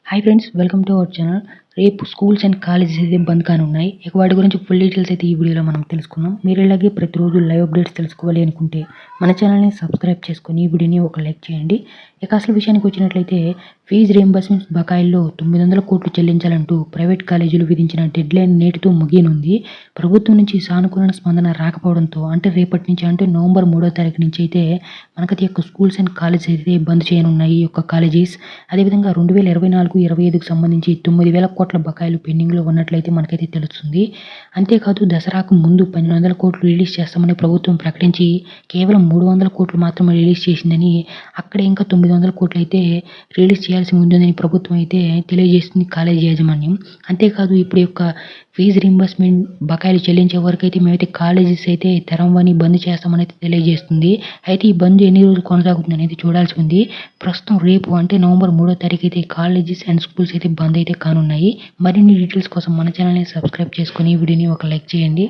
Hi friends, welcome to our channel. రేపు schools and colleges అయితే బంద్ కానున్నాయి. ఇక వాటి గురించి ఫుల్ డీటెయిల్స్ అయితే ఈ వీడియోలో మనం తెలుసుకుందాం. మీరు ఇలాగే ప్రతిరోజు లైవ్ అప్డేట్స్ తెలుసుకోవాలి అనుకుంటే మన ఛానల్ని సబ్స్క్రైబ్ చేసుకొని ఈ వీడియోని ఒక లైక్ చేయండి. ఇక అసలు విషయానికి వచ్చినట్లయితే ఫీజు రీయింబర్స్మెంట్ బకాయిల్లో 900 కోట్లు చెల్లించాలంటూ ప్రైవేట్ కాలేజీలు విధించిన డెడ్ లైన్ నేటితో ముగియనుంది. ప్రభుత్వం నుంచి సానుకూల స్పందన రాకపోవడంతో అంటే రేపటి నుంచి అంటే నవంబర్ 3వ తారీఖు నుంచి అయితే మనకైతే యొక్క స్కూల్స్ అండ్ కాలేజెస్ అయితే బంద్ చేయనున్నాయి ఈ యొక్క కాలేజెస్. అదేవిధంగా 2024-25కు సంబంధించి 9,000 కోట్ల బకాయిలు పెండింగ్లో ఉన్నట్లయితే మనకైతే తెలుస్తుంది. అంతేకాదు దసరాకు ముందు 1,200 కోట్లు రిలీజ్ చేస్తామని ప్రభుత్వం ప్రకటించి కేవలం 300 కోట్లు మాత్రమే రిలీజ్ చేసిందని, అక్కడ ఇంకా 900 కోట్లు అయితే రిలీజ్ చేయాల్సి ఉందని ప్రభుత్వం అయితే తెలియజేస్తుంది కాలేజీ యాజమాన్యం. అంతేకాదు ఇప్పుడు యొక్క ఫీజు రీయింబర్స్మెంట్ బకాయిలు చెల్లించే వరకు అయితే మేమైతే కాలేజెస్ అయితే తెరవని బంద్ చేస్తామని అయితే తెలియజేస్తుంది. అయితే ఈ బంద్ ఎన్ని రోజులు కొనసాగుతుంది అనేది చూడాల్సి ఉంది. ప్రస్తుతం రేపు అంటే నవంబర్ 3వ తారీఖు అయితే కాలేజెస్ అండ్ స్కూల్స్ అయితే బంద్ అయితే కానున్నాయి. మరిన్ని డీటెయిల్స్ కోసం మన ఛానల్ని సబ్స్క్రైబ్ చేసుకొని ఈ వీడియోని ఒక లైక్ చేయండి.